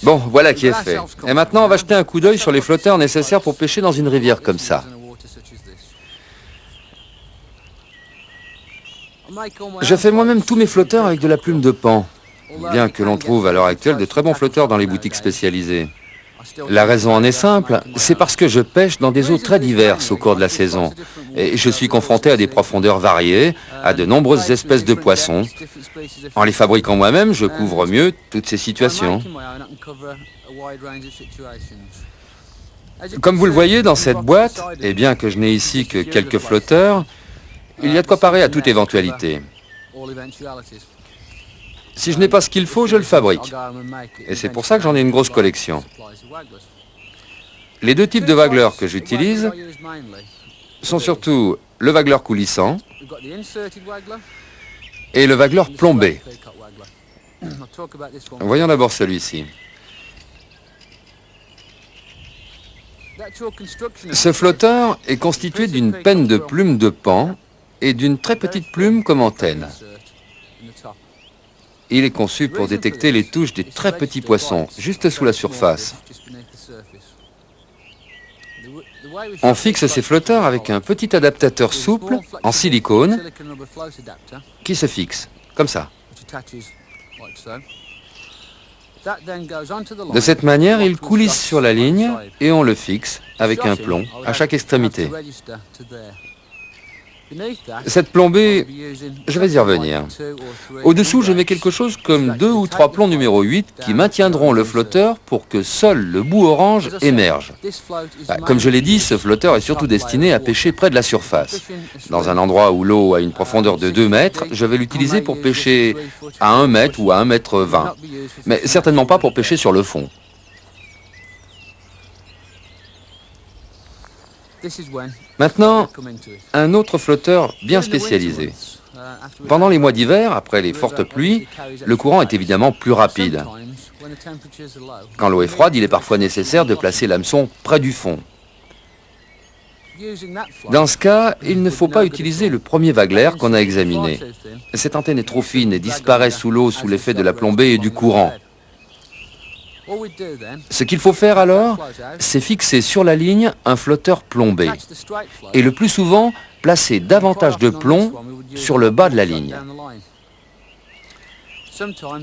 Bon, voilà qui est fait. Et maintenant, on va jeter un coup d'œil sur les flotteurs nécessaires pour pêcher dans une rivière comme ça. Je fais moi-même tous mes flotteurs avec de la plume de paon, bien que l'on trouve à l'heure actuelle de très bons flotteurs dans les boutiques spécialisées. La raison en est simple, c'est parce que je pêche dans des eaux très diverses au cours de la saison. Et je suis confronté à des profondeurs variées, à de nombreuses espèces de poissons. En les fabriquant moi-même, je couvre mieux toutes ces situations. Comme vous le voyez dans cette boîte, et bien que je n'ai ici que quelques flotteurs, il y a de quoi parer à toute éventualité. Si je n'ai pas ce qu'il faut, je le fabrique. Et c'est pour ça que j'en ai une grosse collection. Les deux types de wagglers que j'utilise sont surtout le waggler coulissant et le waggler plombé. Voyons d'abord celui-ci. Ce flotteur est constitué d'une penne de plume de paon et d'une très petite plume comme antenne. Il est conçu pour détecter les touches des très petits poissons, juste sous la surface. On fixe ces flotteurs avec un petit adaptateur souple en silicone qui se fixe, comme ça. De cette manière, il coulisse sur la ligne et on le fixe avec un plomb à chaque extrémité. Cette plombée, je vais y revenir. Au-dessous, je mets quelque chose comme 2 ou 3 plombs numéro 8 qui maintiendront le flotteur pour que seul le bout orange émerge. Comme je l'ai dit, ce flotteur est surtout destiné à pêcher près de la surface. Dans un endroit où l'eau a une profondeur de 2 mètres, je vais l'utiliser pour pêcher à 1 mètre ou à 1 mètre 20. Mais certainement pas pour pêcher sur le fond. Maintenant, un autre flotteur bien spécialisé. Pendant les mois d'hiver, après les fortes pluies, le courant est évidemment plus rapide. Quand l'eau est froide, il est parfois nécessaire de placer l'hameçon près du fond. Dans ce cas, il ne faut pas utiliser le premier waggler qu'on a examiné. Cette antenne est trop fine et disparaît sous l'eau sous l'effet de la plombée et du courant. Ce qu'il faut faire alors, c'est fixer sur la ligne un flotteur plombé. Et le plus souvent, placer davantage de plomb sur le bas de la ligne.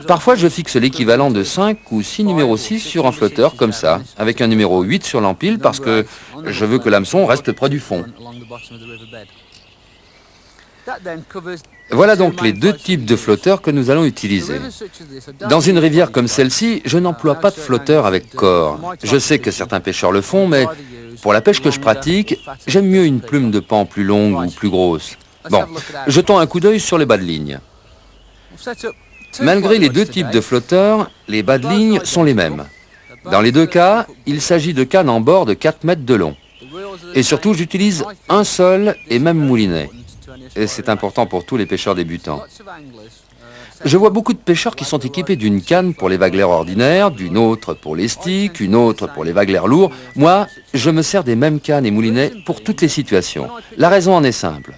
Parfois, je fixe l'équivalent de 5 ou 6 numéros 6 sur un flotteur comme ça, avec un numéro 8 sur l'empile parce que je veux que l'hameçon reste près du fond. Voilà donc les deux types de flotteurs que nous allons utiliser. Dans une rivière comme celle-ci, je n'emploie pas de flotteur avec corps. Je sais que certains pêcheurs le font, mais pour la pêche que je pratique, j'aime mieux une plume de paon plus longue ou plus grosse. Bon, jetons un coup d'œil sur les bas de ligne. Malgré les deux types de flotteurs, les bas de ligne sont les mêmes. Dans les deux cas, il s'agit de cannes en bord de 4 mètres de long. Et surtout, j'utilise un seul et même moulinet. Et c'est important pour tous les pêcheurs débutants. Je vois beaucoup de pêcheurs qui sont équipés d'une canne pour les wagglers ordinaires, d'une autre pour les sticks, une autre pour les wagglers lourds. Moi, je me sers des mêmes cannes et moulinets pour toutes les situations. La raison en est simple.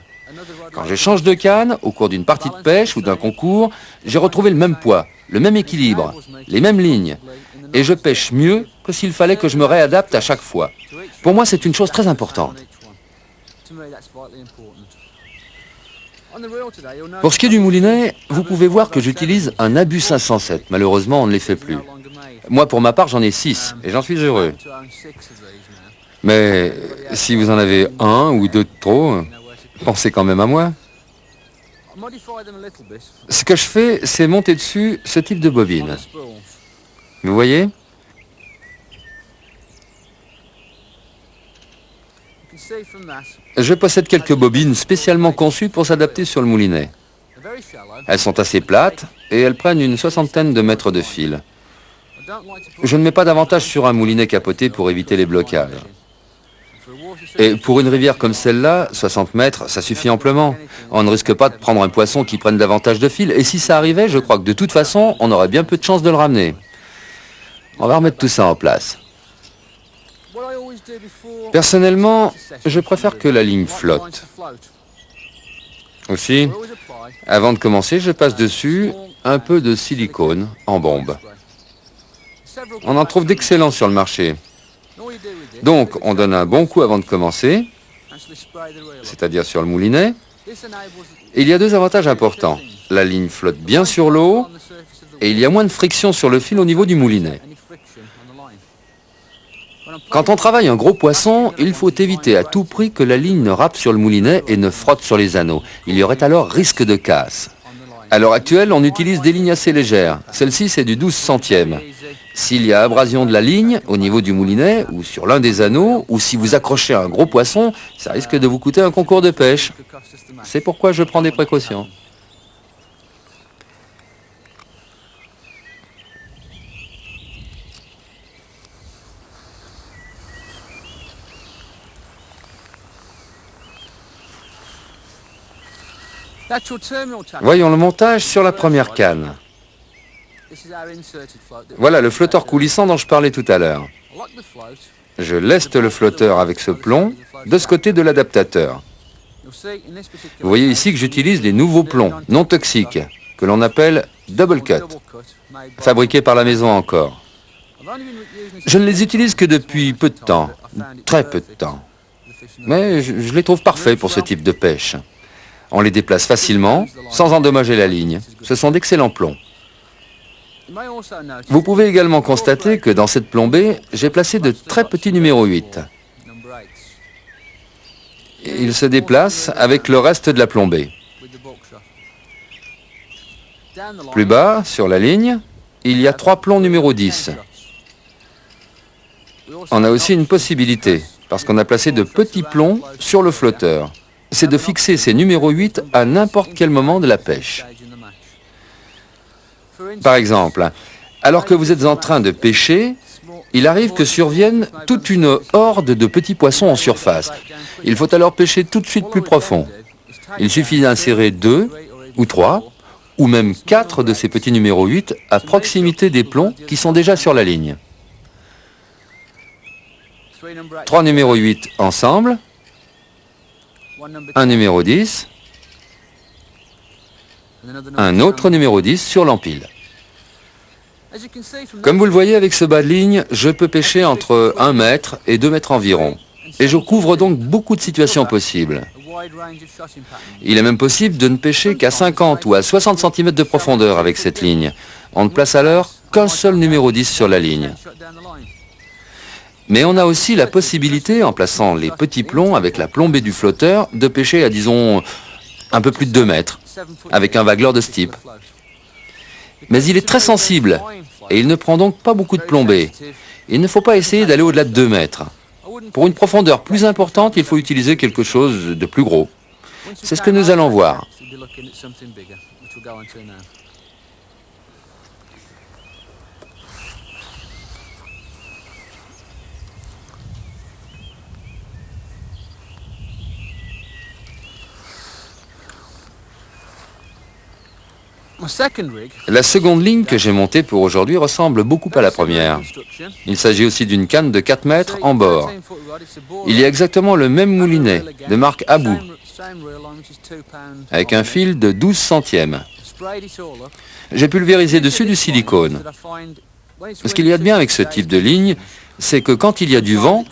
Quand je change de canne, au cours d'une partie de pêche ou d'un concours, j'ai retrouvé le même poids, le même équilibre, les mêmes lignes. Et je pêche mieux que s'il fallait que je me réadapte à chaque fois. Pour moi, c'est une chose très importante. Pour ce qui est du moulinet, vous pouvez voir que j'utilise un Abus 507. Malheureusement, on ne les fait plus. Moi, pour ma part, j'en ai 6 et j'en suis heureux. Mais si vous en avez un ou deux de trop, pensez quand même à moi. Ce que je fais, c'est monter dessus ce type de bobine. Vous voyez ? Je possède quelques bobines spécialement conçues pour s'adapter sur le moulinet. Elles sont assez plates et elles prennent une 60aine de mètres de fil. Je ne mets pas davantage sur un moulinet capoté pour éviter les blocages. Et pour une rivière comme celle-là, 60 mètres, ça suffit amplement. On ne risque pas de prendre un poisson qui prenne davantage de fil. Et si ça arrivait, je crois que de toute façon, on aurait bien peu de chance de le ramener. On va remettre tout ça en place. Personnellement, je préfère que la ligne flotte. Aussi, avant de commencer, je passe dessus un peu de silicone en bombe. On en trouve d'excellents sur le marché. Donc, on donne un bon coup avant de commencer, c'est-à-dire sur le moulinet. Et il y a deux avantages importants. La ligne flotte bien sur l'eau et il y a moins de friction sur le fil au niveau du moulinet. Quand on travaille un gros poisson, il faut éviter à tout prix que la ligne ne râpe sur le moulinet et ne frotte sur les anneaux. Il y aurait alors risque de casse. À l'heure actuelle, on utilise des lignes assez légères. Celle-ci, c'est du 12 centièmes. S'il y a abrasion de la ligne au niveau du moulinet ou sur l'un des anneaux, ou si vous accrochez un gros poisson, ça risque de vous coûter un concours de pêche. C'est pourquoi je prends des précautions. Voyons le montage sur la première canne. Voilà le flotteur coulissant dont je parlais tout à l'heure. Je leste le flotteur avec ce plomb de ce côté de l'adaptateur. Vous voyez ici que j'utilise des nouveaux plombs non toxiques que l'on appelle double cut, fabriqués par la maison encore. Je ne les utilise que depuis peu de temps, très peu de temps. Mais je les trouve parfaits pour ce type de pêche. On les déplace facilement, sans endommager la ligne. Ce sont d'excellents plombs. Vous pouvez également constater que dans cette plombée, j'ai placé de très petits numéro 8. Ils se déplacent avec le reste de la plombée. Plus bas, sur la ligne, il y a 3 plombs numéro 10. On a aussi une possibilité, parce qu'on a placé de petits plombs sur le flotteur. C'est de fixer ces numéro 8 à n'importe quel moment de la pêche. Par exemple, alors que vous êtes en train de pêcher, il arrive que survienne toute une horde de petits poissons en surface. Il faut alors pêcher tout de suite plus profond. Il suffit d'insérer 2 ou 3 ou même 4 de ces petits numéro 8 à proximité des plombs qui sont déjà sur la ligne. 3 numéro 8 ensemble, un numéro 10, un autre numéro 10 sur l'empile. Comme vous le voyez avec ce bas de ligne, je peux pêcher entre 1 mètre et 2 mètres environ. Et je couvre donc beaucoup de situations possibles. Il est même possible de ne pêcher qu'à 50 ou à 60 cm de profondeur avec cette ligne. On ne place alors qu'un seul numéro 10 sur la ligne. Mais on a aussi la possibilité, en plaçant les petits plombs avec la plombée du flotteur, de pêcher à, disons, un peu plus de 2 mètres, avec un vagueleur de ce type. Mais il est très sensible, et il ne prend donc pas beaucoup de plombée. Il ne faut pas essayer d'aller au-delà de 2 mètres. Pour une profondeur plus importante, il faut utiliser quelque chose de plus gros. C'est ce que nous allons voir. La seconde ligne que j'ai montée pour aujourd'hui ressemble beaucoup à la première. Il s'agit aussi d'une canne de 4 mètres en bord. Il y a exactement le même moulinet, de marque Abou, avec un fil de 12 centièmes. J'ai pulvérisé dessus du silicone. Ce qu'il y a de bien avec ce type de ligne, c'est que quand il y a du vent,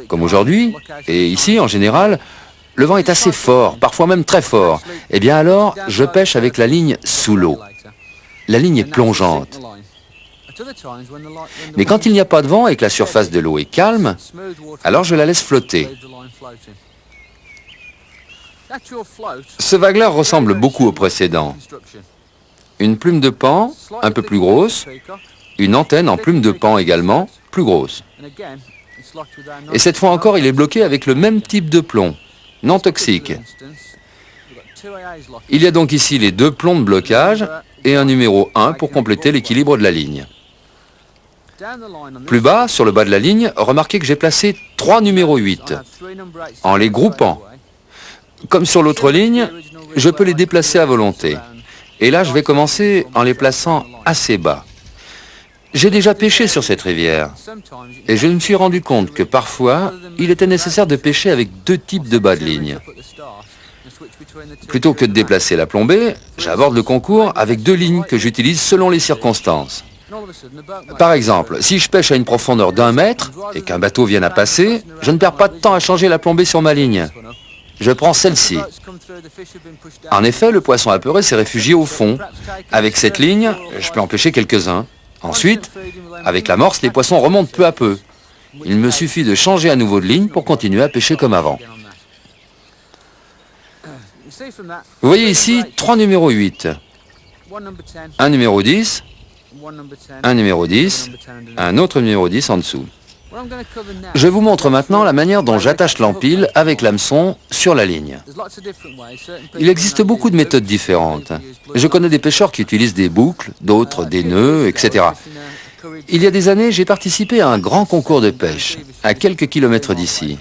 comme aujourd'hui, et ici en général, le vent est assez fort, parfois même très fort. Eh bien alors, je pêche avec la ligne sous l'eau. La ligne est plongeante. Mais quand il n'y a pas de vent et que la surface de l'eau est calme, alors je la laisse flotter. Ce vagueleur ressemble beaucoup au précédent. Une plume de paon, un peu plus grosse, une antenne en plume de paon également, plus grosse. Et cette fois encore, il est bloqué avec le même type de plomb, non toxique. Il y a donc ici les 2 plombs de blocage et un numéro 1 pour compléter l'équilibre de la ligne. Plus bas, sur le bas de la ligne, remarquez que j'ai placé 3 numéros 8, en les groupant. Comme sur l'autre ligne, je peux les déplacer à volonté. Et là, je vais commencer en les plaçant assez bas. J'ai déjà pêché sur cette rivière, et je me suis rendu compte que parfois, il était nécessaire de pêcher avec 2 types de bas de ligne. Plutôt que de déplacer la plombée, j'aborde le concours avec 2 lignes que j'utilise selon les circonstances. Par exemple, si je pêche à une profondeur d'1 mètre et qu'un bateau vienne à passer, je ne perds pas de temps à changer la plombée sur ma ligne. Je prends celle-ci. En effet, le poisson apeuré s'est réfugié au fond. Avec cette ligne, je peux en pêcher quelques-uns. Ensuite, avec l'amorce, les poissons remontent peu à peu. Il me suffit de changer à nouveau de ligne pour continuer à pêcher comme avant. Vous voyez ici 3 numéros 8. Un numéro 10, un numéro 10, un autre numéro 10 en dessous. Je vous montre maintenant la manière dont j'attache l'empile avec l'hameçon sur la ligne. Il existe beaucoup de méthodes différentes. Je connais des pêcheurs qui utilisent des boucles, d'autres des nœuds, etc. Il y a des années, j'ai participé à un grand concours de pêche, à quelques kilomètres d'ici.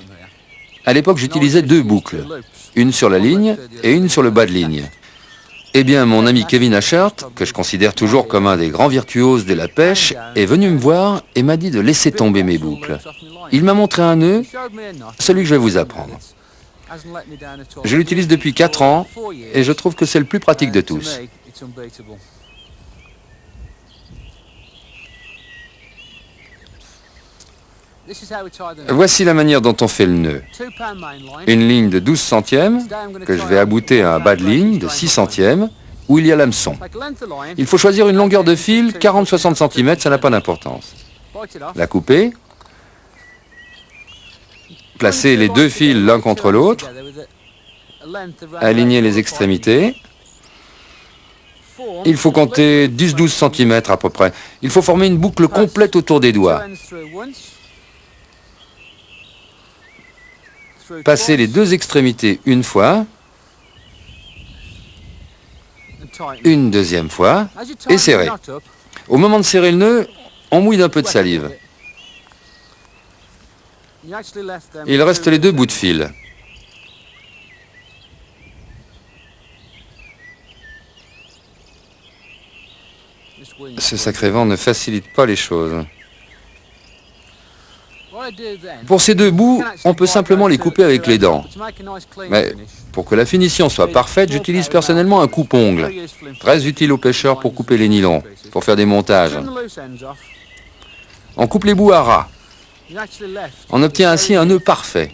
À l'époque, j'utilisais 2 boucles, une sur la ligne et une sur le bas de ligne. Eh bien, mon ami Kevin Ashert, que je considère toujours comme un des grands virtuoses de la pêche, est venu me voir et m'a dit de laisser tomber mes boucles. Il m'a montré un nœud, celui que je vais vous apprendre. Je l'utilise depuis 4 ans et je trouve que c'est le plus pratique de tous. Voici la manière dont on fait le nœud. Une ligne de 12 centièmes que je vais abouter à un bas de ligne de 6 centièmes où il y a l'hameçon. Il faut choisir une longueur de fil, 40-60 cm, ça n'a pas d'importance. La couper, placer les 2 fils l'un contre l'autre, aligner les extrémités. Il faut compter 10-12 cm à peu près. Il faut former une boucle complète autour des doigts. Passer les 2 extrémités une fois, une deuxième fois, et serrer. Au moment de serrer le nœud, on mouille d'un peu de salive. Il reste les 2 bouts de fil. Ce sacré vent ne facilite pas les choses. Pour ces 2 bouts, on peut simplement les couper avec les dents. Mais pour que la finition soit parfaite, j'utilise personnellement un coupe-ongle, très utile aux pêcheurs pour couper les nylons, pour faire des montages. On coupe les bouts à ras. On obtient ainsi un nœud parfait.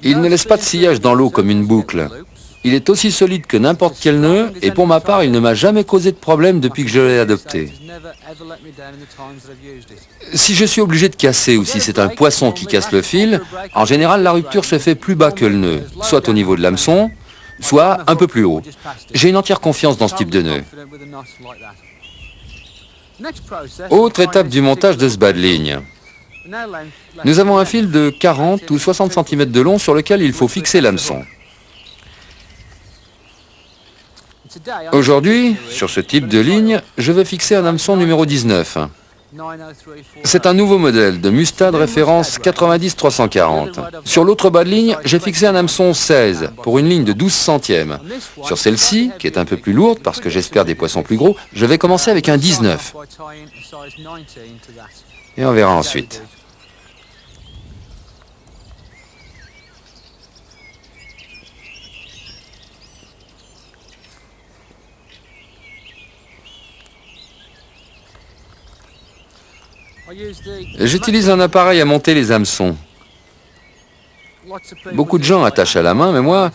Il ne laisse pas de sillage dans l'eau comme une boucle. Il est aussi solide que n'importe quel nœud, et pour ma part, il ne m'a jamais causé de problème depuis que je l'ai adopté. Si je suis obligé de casser ou si c'est un poisson qui casse le fil, en général, la rupture se fait plus bas que le nœud, soit au niveau de l'hameçon, soit un peu plus haut. J'ai une entière confiance dans ce type de nœud. Autre étape du montage de ce bas de ligne. Nous avons un fil de 40 ou 60 cm de long sur lequel il faut fixer l'hameçon. Aujourd'hui, sur ce type de ligne, je vais fixer un hameçon numéro 19. C'est un nouveau modèle de Mustad référence 90-340. Sur l'autre bas de ligne, j'ai fixé un hameçon 16 pour une ligne de 12 centièmes. Sur celle-ci, qui est un peu plus lourde parce que j'espère des poissons plus gros, je vais commencer avec un 19. Et on verra ensuite. J'utilise un appareil à monter les hameçons. Beaucoup de gens attachent à la main, mais moi,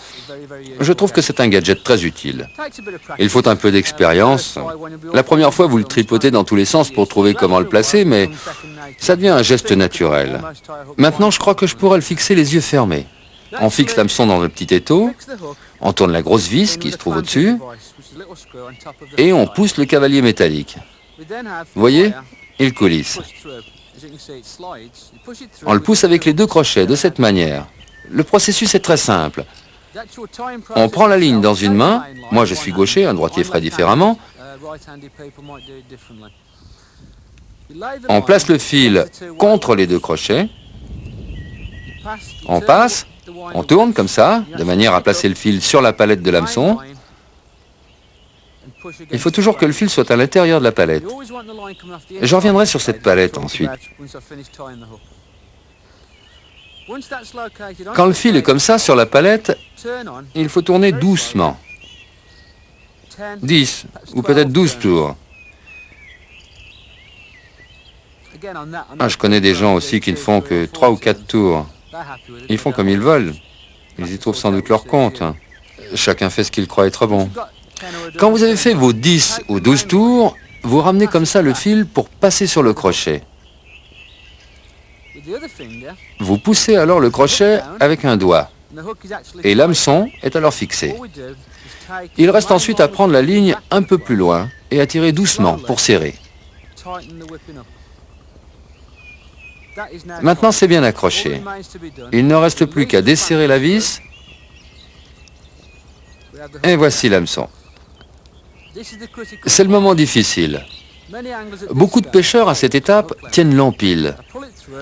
je trouve que c'est un gadget très utile. Il faut un peu d'expérience. La première fois, vous le tripotez dans tous les sens pour trouver comment le placer, mais ça devient un geste naturel. Maintenant, je crois que je pourrais le fixer les yeux fermés. On fixe l'hameçon dans le petit étau, on tourne la grosse vis qui se trouve au-dessus, et on pousse le cavalier métallique. Vous voyez ? Il coulisse. On le pousse avec les 2 crochets, de cette manière. Le processus est très simple. On prend la ligne dans une main, moi je suis gaucher, un droitier ferait différemment. On place le fil contre les 2 crochets. On passe, on tourne comme ça, de manière à placer le fil sur la palette de l'hameçon. Il faut toujours que le fil soit à l'intérieur de la palette. Je reviendrai sur cette palette ensuite. Quand le fil est comme ça sur la palette, il faut tourner doucement. 10 ou peut-être 12 tours. Ah, je connais des gens aussi qui ne font que 3 ou 4 tours. Ils font comme ils veulent. Ils y trouvent sans doute leur compte. Chacun fait ce qu'il croit être bon. Quand vous avez fait vos 10 ou 12 tours, vous ramenez comme ça le fil pour passer sur le crochet. Vous poussez alors le crochet avec un doigt et l'hameçon est alors fixé. Il reste ensuite à prendre la ligne un peu plus loin et à tirer doucement pour serrer. Maintenant, c'est bien accroché. Il ne reste plus qu'à desserrer la vis et voici l'hameçon. C'est le moment difficile. Beaucoup de pêcheurs à cette étape tiennent l'empile.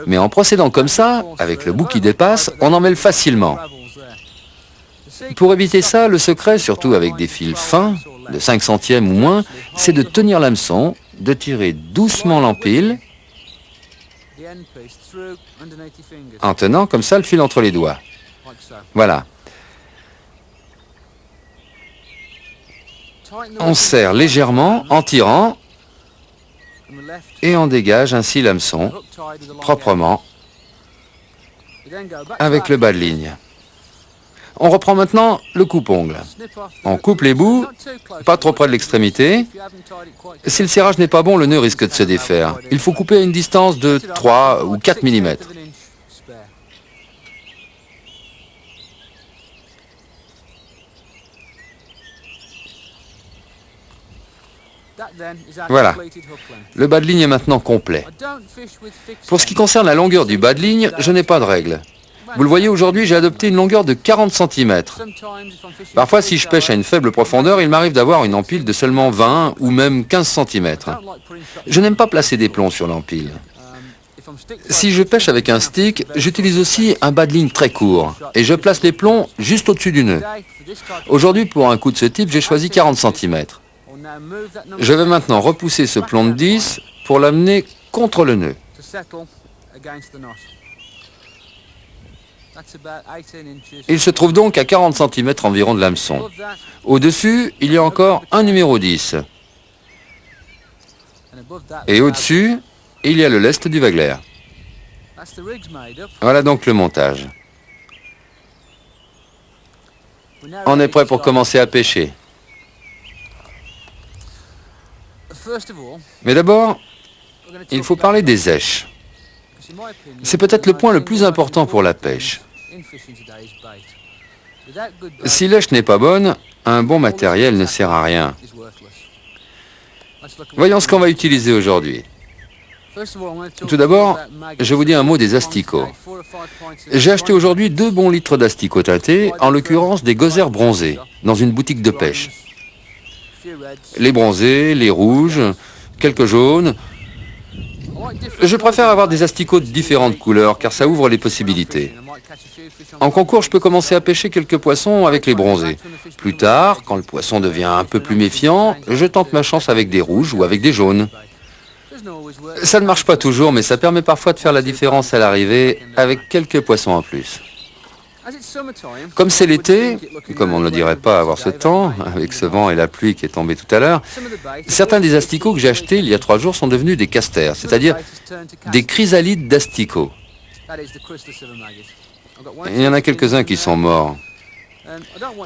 Mais en procédant comme ça, avec le bout qui dépasse, on en mêle facilement. Pour éviter ça, le secret, surtout avec des fils fins, de 5 centièmes ou moins, c'est de tenir l'hameçon, de tirer doucement l'empile, en tenant comme ça le fil entre les doigts. Voilà. On serre légèrement en tirant et on dégage ainsi l'hameçon proprement avec le bas de ligne. On reprend maintenant le coupe-ongle. On coupe les bouts, pas trop près de l'extrémité. Si le serrage n'est pas bon, le nœud risque de se défaire. Il faut couper à une distance de 3 ou 4 mm. Voilà, le bas de ligne est maintenant complet. Pour ce qui concerne la longueur du bas de ligne, je n'ai pas de règle. Vous le voyez, aujourd'hui, j'ai adopté une longueur de 40 cm. Parfois, si je pêche à une faible profondeur, il m'arrive d'avoir une empile de seulement 20 ou même 15 cm. Je n'aime pas placer des plombs sur l'empile. Si je pêche avec un stick, j'utilise aussi un bas de ligne très court et je place les plombs juste au-dessus du nœud. Aujourd'hui, pour un coup de ce type, j'ai choisi 40 cm. Je vais maintenant repousser ce plomb de 10 pour l'amener contre le nœud. Il se trouve donc à 40 cm environ de l'hameçon. Au-dessus, il y a encore un numéro 10. Et au-dessus, il y a le lest du Wagler. Voilà donc le montage. On est prêt pour commencer à pêcher. Mais d'abord, il faut parler des èches. C'est peut-être le point le plus important pour la pêche. Si l'èche n'est pas bonne, un bon matériel ne sert à rien. Voyons ce qu'on va utiliser aujourd'hui. Tout d'abord, je vous dis un mot des asticots. J'ai acheté aujourd'hui 2 bons litres d'asticots teintés, en l'occurrence des Gozer bronzés, dans une boutique de pêche. Les bronzés, les rouges, quelques jaunes. Je préfère avoir des asticots de différentes couleurs, car ça ouvre les possibilités. En concours, je peux commencer à pêcher quelques poissons avec les bronzés. Plus tard, quand le poisson devient un peu plus méfiant, je tente ma chance avec des rouges ou avec des jaunes. Ça ne marche pas toujours, mais ça permet parfois de faire la différence à l'arrivée avec quelques poissons en plus. Comme c'est l'été, comme on ne le dirait pas avoir ce temps, avec ce vent et la pluie qui est tombée tout à l'heure, certains des asticots que j'ai achetés il y a 3 jours sont devenus des casters, c'est-à-dire des chrysalides d'asticots. Il y en a quelques-uns qui sont morts.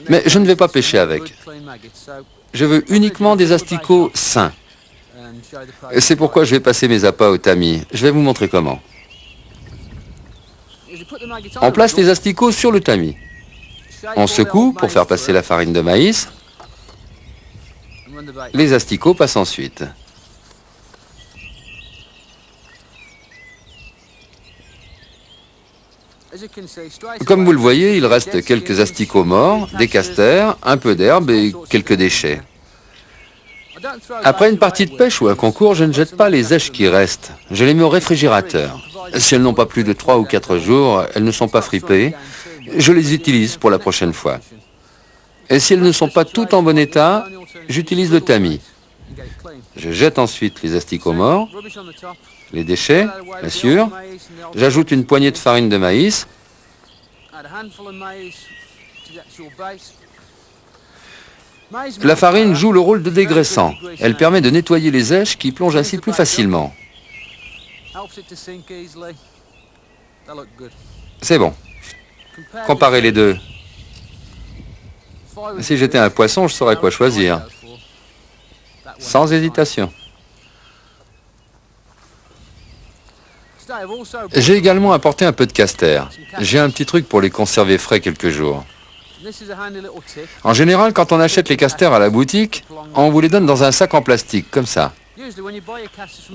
Mais je ne vais pas pêcher avec. Je veux uniquement des asticots sains. C'est pourquoi je vais passer mes appâts au tamis. Je vais vous montrer comment. On place les asticots sur le tamis. On secoue pour faire passer la farine de maïs. Les asticots passent ensuite. Comme vous le voyez, il reste quelques asticots morts, des casters, un peu d'herbe et quelques déchets. Après une partie de pêche ou un concours, je ne jette pas les èches qui restent. Je les mets au réfrigérateur. Si elles n'ont pas plus de 3 ou 4 jours, elles ne sont pas fripées. Je les utilise pour la prochaine fois. Et si elles ne sont pas toutes en bon état, j'utilise le tamis. Je jette ensuite les asticots morts, les déchets, bien sûr. J'ajoute une poignée de farine de maïs. La farine joue le rôle de dégraissant. Elle permet de nettoyer les èches qui plongent ainsi plus facilement. C'est bon. Comparez les deux. Si j'étais un poisson, je saurais quoi choisir. Sans hésitation. J'ai également apporté un peu de castor. J'ai un petit truc pour les conserver frais quelques jours. En général, quand on achète les castors à la boutique, on vous les donne dans un sac en plastique, comme ça.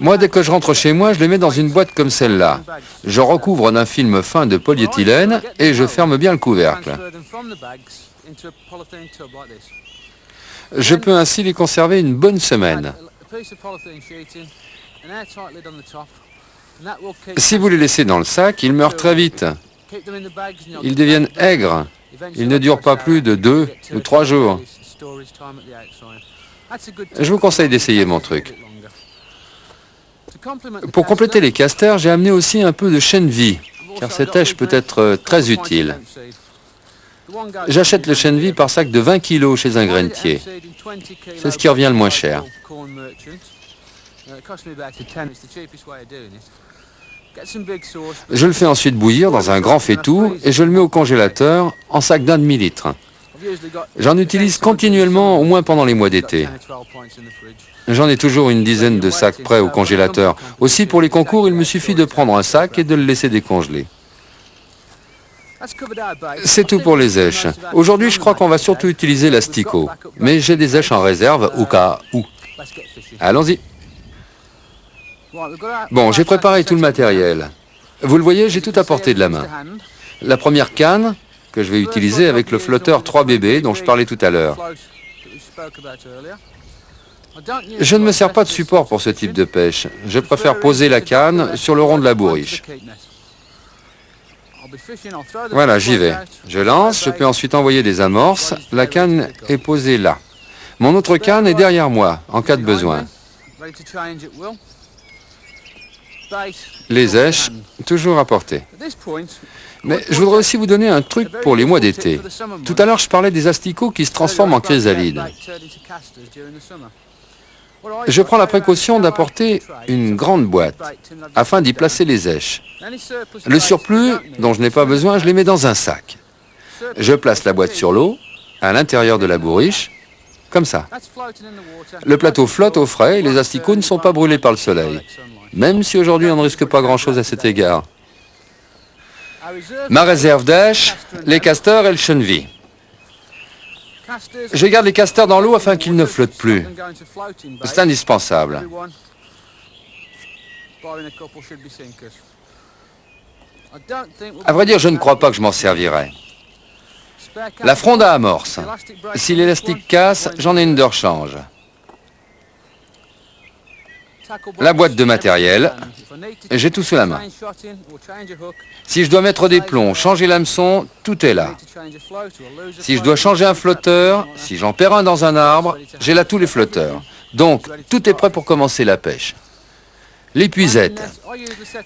Moi, dès que je rentre chez moi, je les mets dans une boîte comme celle-là. Je recouvre d'un film fin de polyéthylène et je ferme bien le couvercle. Je peux ainsi les conserver une bonne semaine. Si vous les laissez dans le sac, ils meurent très vite. Ils deviennent aigres. Ils ne durent pas plus de 2 ou 3 jours. Je vous conseille d'essayer mon truc. Pour compléter les castors, j'ai amené aussi un peu de chène-vie, car cette èche peut être très utile. J'achète le chène-vie par sac de 20 kg chez un grainetier. C'est ce qui revient le moins cher. Je le fais ensuite bouillir dans un grand faitout et je le mets au congélateur en sac d'1 demi-litre. J'en utilise continuellement, au moins pendant les mois d'été. J'en ai toujours une dizaine de sacs prêts au congélateur. Aussi, pour les concours, il me suffit de prendre un sac et de le laisser décongeler. C'est tout pour les èches. Aujourd'hui, je crois qu'on va surtout utiliser l'asticot. Mais j'ai des èches en réserve au cas où. Allons-y. Bon, j'ai préparé tout le matériel. Vous le voyez, j'ai tout à portée de la main. La première canne, que je vais utiliser avec le flotteur 3BB dont je parlais tout à l'heure. Je ne me sers pas de support pour ce type de pêche. Je préfère poser la canne sur le rond de la bourriche. Voilà, j'y vais. Je lance, je peux ensuite envoyer des amorces. La canne est posée là. Mon autre canne est derrière moi, en cas de besoin. Les èches, toujours à portée. Mais je voudrais aussi vous donner un truc pour les mois d'été. Tout à l'heure, je parlais des asticots qui se transforment en chrysalides. Je prends la précaution d'apporter une grande boîte afin d'y placer les èches. Le surplus, dont je n'ai pas besoin, je les mets dans un sac. Je place la boîte sur l'eau, à l'intérieur de la bourriche, comme ça. Le plateau flotte au frais et les asticots ne sont pas brûlés par le soleil. Même si aujourd'hui on ne risque pas grand-chose à cet égard. Ma réserve d'èches, les castors et le chène-vie. Je garde les castors dans l'eau afin qu'ils ne flottent plus. C'est indispensable. À vrai dire, je ne crois pas que je m'en servirai. La fronde à amorce. Si l'élastique casse, j'en ai une de rechange. La boîte de matériel, j'ai tout sous la main. Si je dois mettre des plombs, changer l'hameçon, tout est là. Si je dois changer un flotteur, si j'en perds un dans un arbre, j'ai là tous les flotteurs. Donc, tout est prêt pour commencer la pêche. L'épuisette,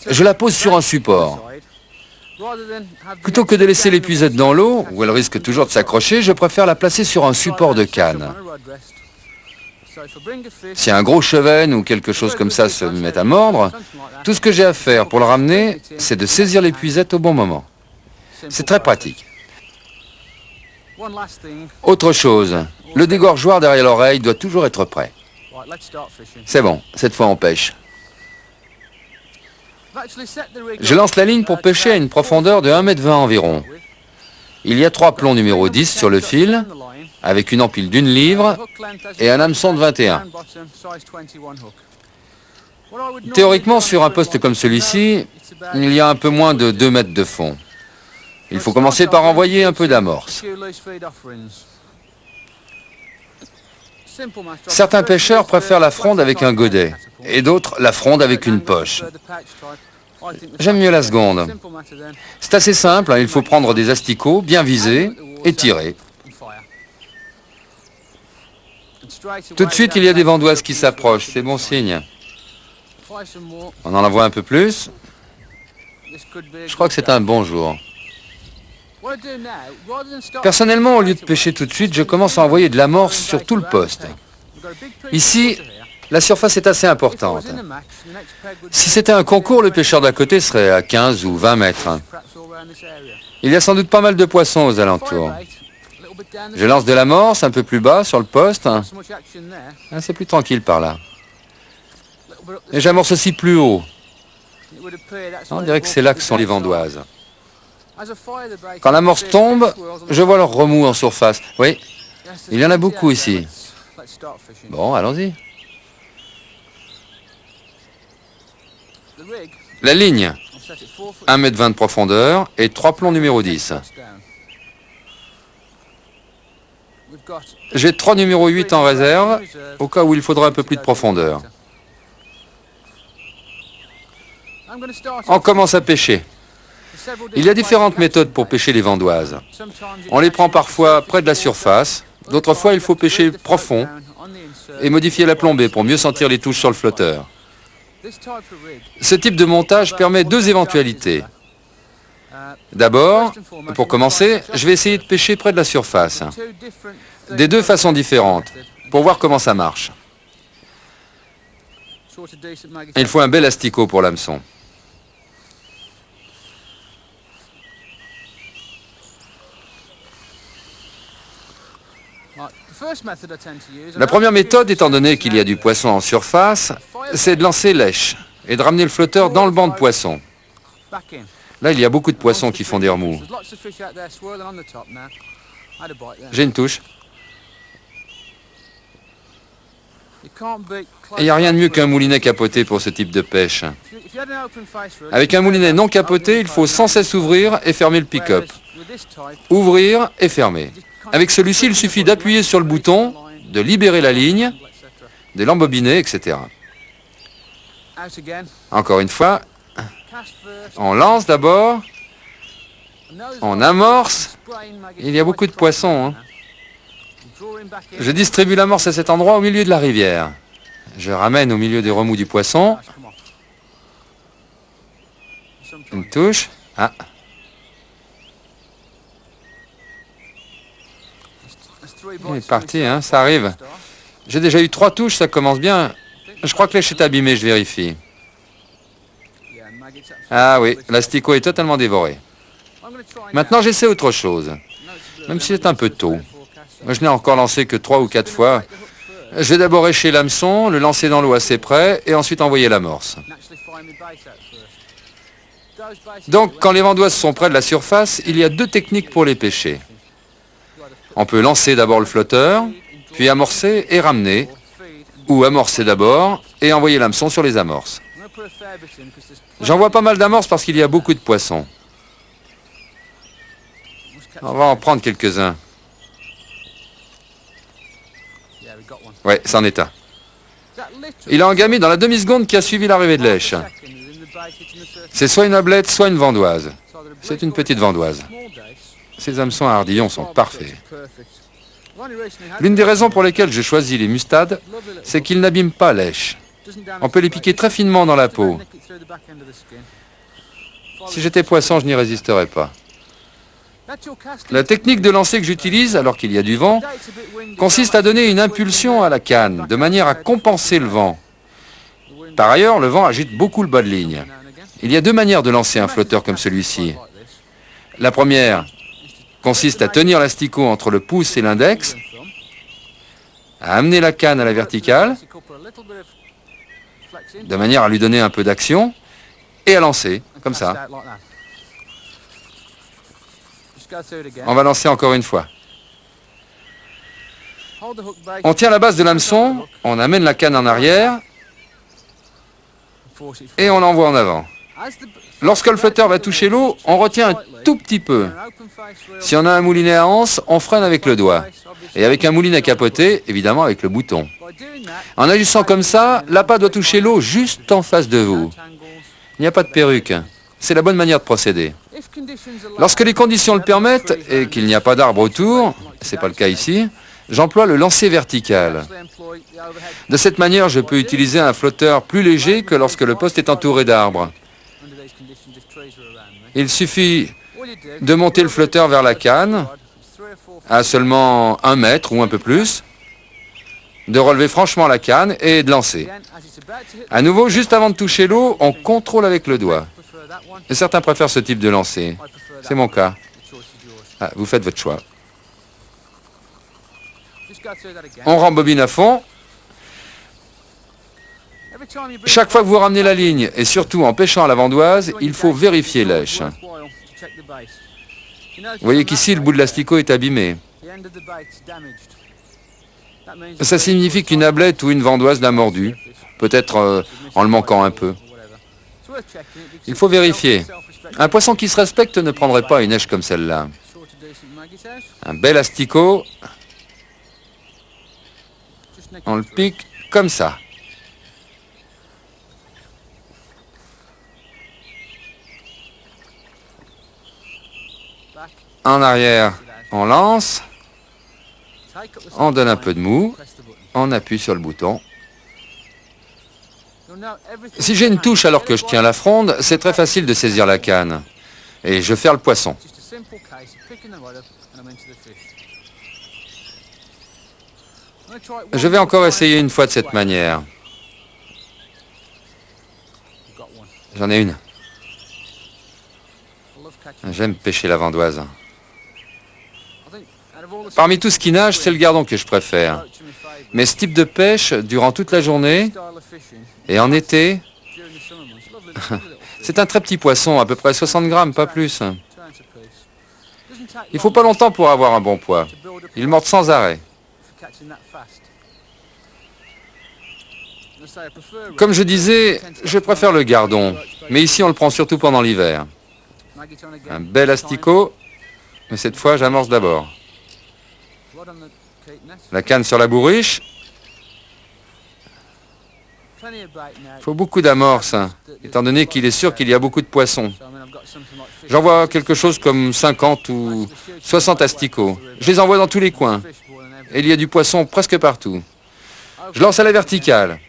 je la pose sur un support. Plutôt que de laisser l'épuisette dans l'eau, où elle risque toujours de s'accrocher, je préfère la placer sur un support de canne. Si un gros chevenne ou quelque chose comme ça se met à mordre, tout ce que j'ai à faire pour le ramener, c'est de saisir l'épuisette au bon moment. C'est très pratique. Autre chose, le dégorgeoir derrière l'oreille doit toujours être prêt. C'est bon, cette fois on pêche. Je lance la ligne pour pêcher à une profondeur de 1,20 m environ. Il y a 3 plombs numéro 10 sur le fil, avec une empile d'1 livre et un hameçon de 21. Théoriquement, sur un poste comme celui-ci, il y a un peu moins de 2 mètres de fond. Il faut commencer par envoyer un peu d'amorce. Certains pêcheurs préfèrent la fronde avec un godet, et d'autres la fronde avec une poche. J'aime mieux la seconde. C'est assez simple, hein, il faut prendre des asticots bien visés et tirer. Tout de suite, il y a des vandoises qui s'approchent, c'est bon signe. On en envoie un peu plus. Je crois que c'est un bon jour. Personnellement, au lieu de pêcher tout de suite, je commence à envoyer de l'amorce sur tout le poste. Ici, La surface est assez importante. Si c'était un concours, le pêcheur d'à côté serait à 15 ou 20 mètres. Il y a sans doute pas mal de poissons aux alentours. Je lance de l'amorce un peu plus bas sur le poste. Ah, c'est plus tranquille par là. Et j'amorce aussi plus haut. On dirait que c'est là que sont les vandoises. Quand l'amorce tombe, je vois leur remous en surface. Oui, il y en a beaucoup ici. Bon, allons-y. La ligne, 1,20 m de profondeur et 3 plombs numéro 10. J'ai 3 numéro 8 en réserve, au cas où il faudra un peu plus de profondeur. On commence à pêcher. Il y a différentes méthodes pour pêcher les vandoises. On les prend parfois près de la surface, d'autres fois il faut pêcher profond et modifier la plombée pour mieux sentir les touches sur le flotteur. Ce type de montage permet deux éventualités. D'abord, pour commencer, je vais essayer de pêcher près de la surface, des deux façons différentes, pour voir comment ça marche. Il faut un bel asticot pour l'hameçon. La première méthode, étant donné qu'il y a du poisson en surface, c'est de lancer lèche et de ramener le flotteur dans le banc de poissons. Là, il y a beaucoup de poissons qui font des remous. J'ai une touche. Il n'y a rien de mieux qu'un moulinet capoté pour ce type de pêche. Avec un moulinet non capoté, il faut sans cesse ouvrir et fermer le pick-up. Ouvrir et fermer. Avec celui-ci, il suffit d'appuyer sur le bouton, de libérer la ligne, de l'embobiner, etc. Encore une fois, on lance d'abord, on amorce. Il y a beaucoup de poissons. Je distribue l'amorce à cet endroit au milieu de la rivière. Je ramène au milieu des remous du poisson. Une touche. Ah. Il est parti, hein, ça arrive. J'ai déjà eu 3 touches, ça commence bien. Je crois que l'èche est abîmée, je vérifie. Ah oui, l'asticot est totalement dévoré. Maintenant, j'essaie autre chose, même si c'est un peu tôt. Je n'ai encore lancé que 3 ou 4 fois. Je vais d'abord écher l'hameçon, le lancer dans l'eau assez près, et ensuite envoyer l'amorce. Donc, quand les vandoises sont près de la surface, il y a 2 techniques pour les pêcher. On peut lancer d'abord le flotteur, puis amorcer et ramener, ou amorcer d'abord et envoyer l'hameçon sur les amorces. J'envoie pas mal d'amorces parce qu'il y a beaucoup de poissons. On va en prendre quelques-uns. Ouais, c'en est un. Il a engamé dans la demi-seconde qui a suivi l'arrivée de l'èche. C'est soit une ablette, soit une vandoise. C'est une petite vandoise. Ces hameçons à ardillons sont parfaits. L'une des raisons pour lesquelles je choisis les mustades, c'est qu'ils n'abîment pas l'èche. On peut les piquer très finement dans la peau. Si j'étais poisson, je n'y résisterais pas. La technique de lancer que j'utilise, alors qu'il y a du vent, consiste à donner une impulsion à la canne, de manière à compenser le vent. Par ailleurs, le vent agite beaucoup le bas de ligne. Il y a 2 manières de lancer un flotteur comme celui-ci. La première consiste à tenir l'asticot entre le pouce et l'index, à amener la canne à la verticale, de manière à lui donner un peu d'action, et à lancer, comme ça. On va lancer encore une fois. On tient la base de l'hameçon, on amène la canne en arrière, et on l'envoie en avant. Lorsque le flotteur va toucher l'eau, on retient un tout petit peu. Si on a un moulinet à anse, on freine avec le doigt. Et avec un moulinet capoté, évidemment avec le bouton. En agissant comme ça, l'appât doit toucher l'eau juste en face de vous. Il n'y a pas de perruque. C'est la bonne manière de procéder. Lorsque les conditions le permettent et qu'il n'y a pas d'arbre autour, ce n'est pas le cas ici, j'emploie le lancer vertical. De cette manière, je peux utiliser un flotteur plus léger que lorsque le poste est entouré d'arbres. Il suffit de monter le flotteur vers la canne, à seulement 1 mètre ou un peu plus, de relever franchement la canne et de lancer. À nouveau, juste avant de toucher l'eau, on contrôle avec le doigt. Et certains préfèrent ce type de lancer. C'est mon cas. Ah, vous faites votre choix. On rembobine à fond. Chaque fois que vous ramenez la ligne, et surtout en pêchant à la vandoise, il faut vérifier l'èche. Vous voyez qu'ici, le bout de l'asticot est abîmé. Ça signifie qu'une ablette ou une vandoise l'a mordu, peut-être en le manquant un peu. Il faut vérifier. Un poisson qui se respecte ne prendrait pas une èche comme celle-là. Un bel asticot, on le pique comme ça. En arrière, on lance, on donne un peu de mou, on appuie sur le bouton. Si j'ai une touche alors que je tiens la fronde, c'est très facile de saisir la canne. Et je ferre le poisson. Je vais encore essayer une fois de cette manière. J'en ai une. J'aime pêcher la vandoise. Parmi tout ce qui nage, c'est le gardon que je préfère. Mais ce type de pêche, durant toute la journée, et en été, c'est un très petit poisson, à peu près 60 grammes, pas plus. Il ne faut pas longtemps pour avoir un bon poids. Il mord sans arrêt. Comme je disais, je préfère le gardon, mais ici on le prend surtout pendant l'hiver. Un bel asticot, mais cette fois j'amorce d'abord. La canne sur la bourriche. Il faut beaucoup d'amorce, étant donné qu'il est sûr qu'il y a beaucoup de poissons. J'en vois quelque chose comme 50 ou 60 asticots. Je les envoie dans tous les coins. Et il y a du poisson presque partout. Je lance à la verticale.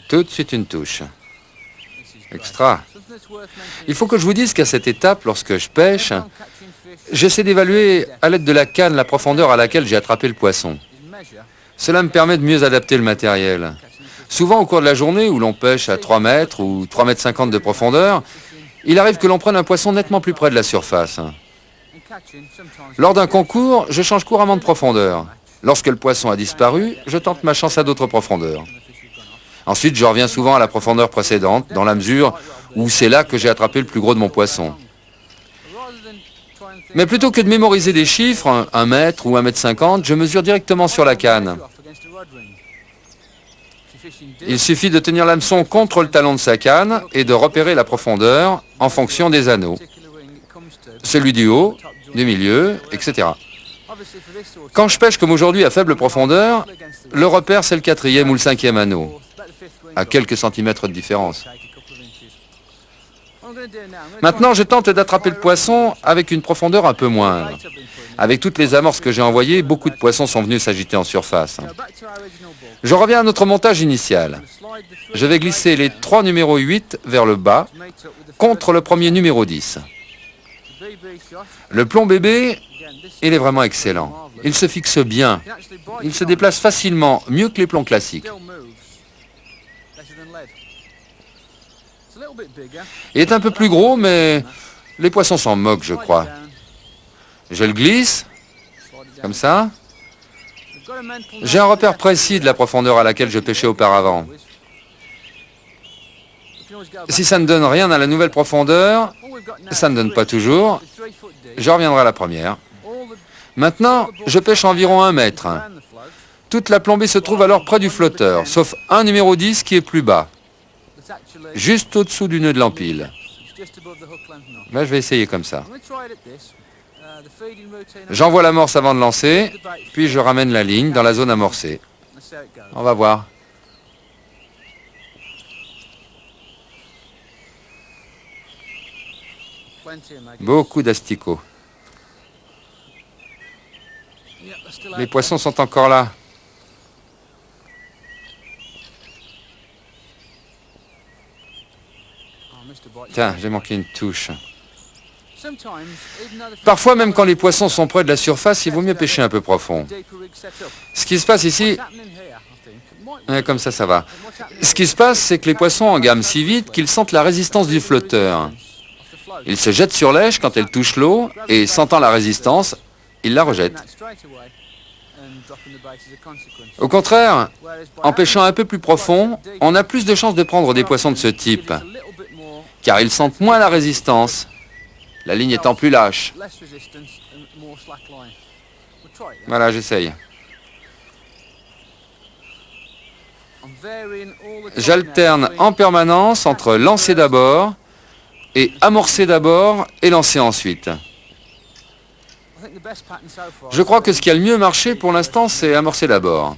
Tout de suite une touche. Extra. Il faut que je vous dise qu'à cette étape, lorsque je pêche, j'essaie d'évaluer à l'aide de la canne la profondeur à laquelle j'ai attrapé le poisson. Cela me permet de mieux adapter le matériel. Souvent au cours de la journée où l'on pêche à 3 mètres ou 3,50 mètres de profondeur, il arrive que l'on prenne un poisson nettement plus près de la surface. Lors d'un concours, je change couramment de profondeur. Lorsque le poisson a disparu, je tente ma chance à d'autres profondeurs. Ensuite, je reviens souvent à la profondeur précédente, dans la mesure où c'est là que j'ai attrapé le plus gros de mon poisson. Mais plutôt que de mémoriser des chiffres, 1 mètre ou 1,50 m, je mesure directement sur la canne. Il suffit de tenir l'hameçon contre le talon de sa canne et de repérer la profondeur en fonction des anneaux. Celui du haut, du milieu, etc. Quand je pêche comme aujourd'hui à faible profondeur, le repère c'est le 4e ou le 5e anneau, à quelques centimètres de différence. Maintenant, je tente d'attraper le poisson avec une profondeur un peu moindre. Avec toutes les amorces que j'ai envoyées, beaucoup de poissons sont venus s'agiter en surface. Je reviens à notre montage initial. Je vais glisser les 3 numéros 8 vers le bas contre le premier numéro 10. Le plomb bébé, il est vraiment excellent. Il se fixe bien. Il se déplace facilement, mieux que les plombs classiques. Il est un peu plus gros, mais les poissons s'en moquent, je crois. Je le glisse, comme ça. J'ai un repère précis de la profondeur à laquelle je pêchais auparavant. Si ça ne donne rien à la nouvelle profondeur, ça ne donne pas toujours, je reviendrai à la première. Maintenant, je pêche environ 1 mètre. Toute la plombée se trouve alors près du flotteur, sauf un numéro 10 qui est plus bas, juste au-dessous du nœud de l'empile. Là, je vais essayer comme ça. J'envoie l'amorce avant de lancer, puis je ramène la ligne dans la zone amorcée. On va voir. Beaucoup d'asticots. Les poissons sont encore là. Tiens, j'ai manqué une touche. Parfois, même quand les poissons sont près de la surface, il vaut mieux pêcher un peu profond. Ce qui se passe ici... comme ça va. Ce qui se passe, c'est que les poissons engament si vite qu'ils sentent la résistance du flotteur. Ils se jettent sur l'èche quand elle touche l'eau, et sentant la résistance, ils la rejettent. Au contraire, en pêchant un peu plus profond, on a plus de chances de prendre des poissons de ce type, car ils sentent moins la résistance, la ligne étant plus lâche. Voilà, j'essaye. J'alterne en permanence entre lancer d'abord et amorcer d'abord et lancer ensuite. Je crois que ce qui a le mieux marché pour l'instant, c'est amorcer d'abord.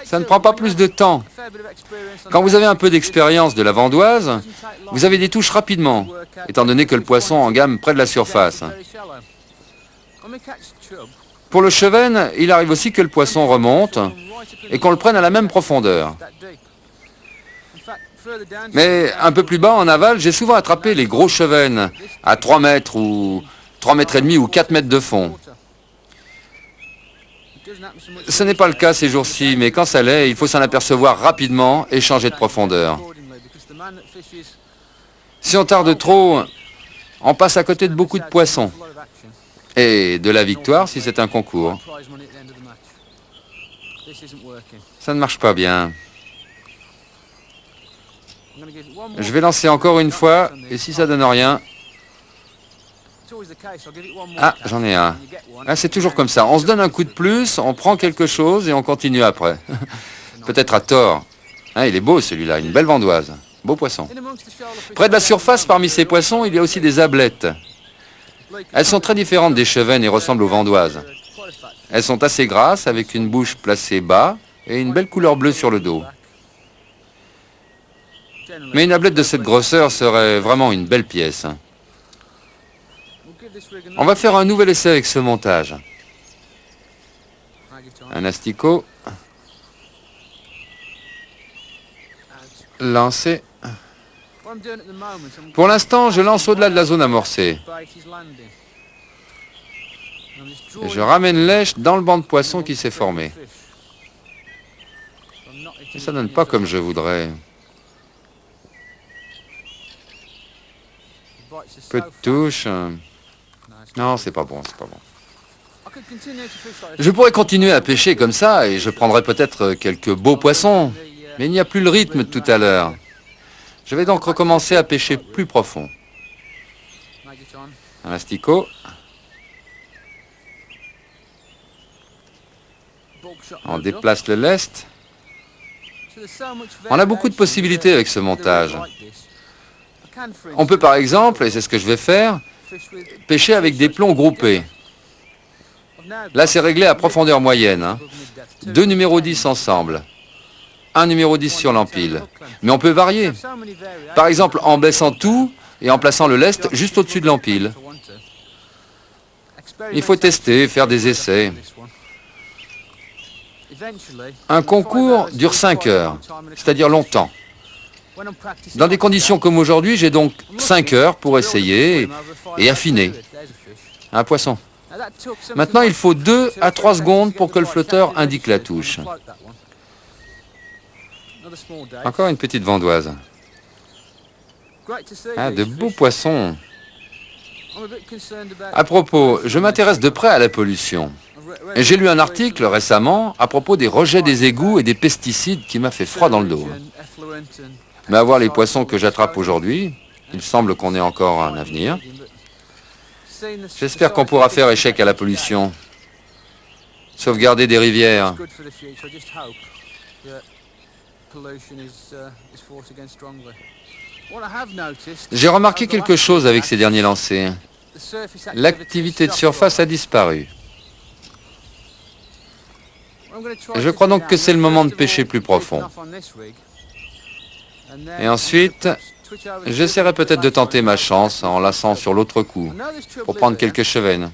Ça ne prend pas plus de temps. Quand vous avez un peu d'expérience de la vandoise, vous avez des touches rapidement, étant donné que le poisson engame près de la surface. Pour le chevenne, il arrive aussi que le poisson remonte et qu'on le prenne à la même profondeur. Mais un peu plus bas, en aval, j'ai souvent attrapé les gros chevennes à 3 mètres ou 3 mètres et demi ou 4 mètres de fond. Ce n'est pas le cas ces jours-ci, mais quand ça l'est, il faut s'en apercevoir rapidement et changer de profondeur. Si on tarde trop, on passe à côté de beaucoup de poissons. Et de la victoire si c'est un concours. Ça ne marche pas bien. Je vais lancer encore une fois, et si ça donne rien... Ah, j'en ai un. Ah, c'est toujours comme ça. On se donne un coup de plus, on prend quelque chose et on continue après. Peut-être à tort. Ah, il est beau celui-là, une belle vandoise. Beau poisson. Près de la surface, parmi ces poissons, il y a aussi des ablettes. Elles sont très différentes des chevennes et ressemblent aux vandoises. Elles sont assez grasses, avec une bouche placée bas et une belle couleur bleue sur le dos. Mais une ablette de cette grosseur serait vraiment une belle pièce. On va faire un nouvel essai avec ce montage. Un asticot. Lancer. Pour l'instant, je lance au-delà de la zone amorcée. Et je ramène l'èche dans le banc de poisson qui s'est formé. Et ça ne donne pas comme je voudrais. Peu de touche. Non, c'est pas bon, c'est pas bon. Je pourrais continuer à pêcher comme ça et je prendrais peut-être quelques beaux poissons. Mais il n'y a plus le rythme de tout à l'heure. Je vais donc recommencer à pêcher plus profond. Un asticot. On déplace le lest. On a beaucoup de possibilités avec ce montage. On peut par exemple, et c'est ce que je vais faire, pêcher avec des plombs groupés. Là, c'est réglé à profondeur moyenne. 2 numéros 10 ensemble. Un numéro 10 sur l'empile. Mais on peut varier. Par exemple, en baissant tout et en plaçant le lest juste au-dessus de l'empile. Il faut tester, faire des essais. Un concours dure 5 heures, c'est-à-dire longtemps. Dans des conditions comme aujourd'hui, j'ai donc 5 heures pour essayer et affiner. Un poisson. Maintenant, il faut 2 à 3 secondes pour que le flotteur indique la touche. Encore une petite vandoise. Ah, de beaux poissons. À propos, je m'intéresse de près à la pollution. Et j'ai lu un article récemment à propos des rejets des égouts et des pesticides qui m'a fait froid dans le dos. Mais à voir les poissons que j'attrape aujourd'hui, il semble qu'on ait encore un avenir. J'espère qu'on pourra faire échec à la pollution. Sauvegarder des rivières. J'ai remarqué quelque chose avec ces derniers lancers. L'activité de surface a disparu. Je crois donc que c'est le moment de pêcher plus profond. Et ensuite, j'essaierai peut-être de tenter ma chance en lassant sur l'autre coup, pour prendre quelques chevennes.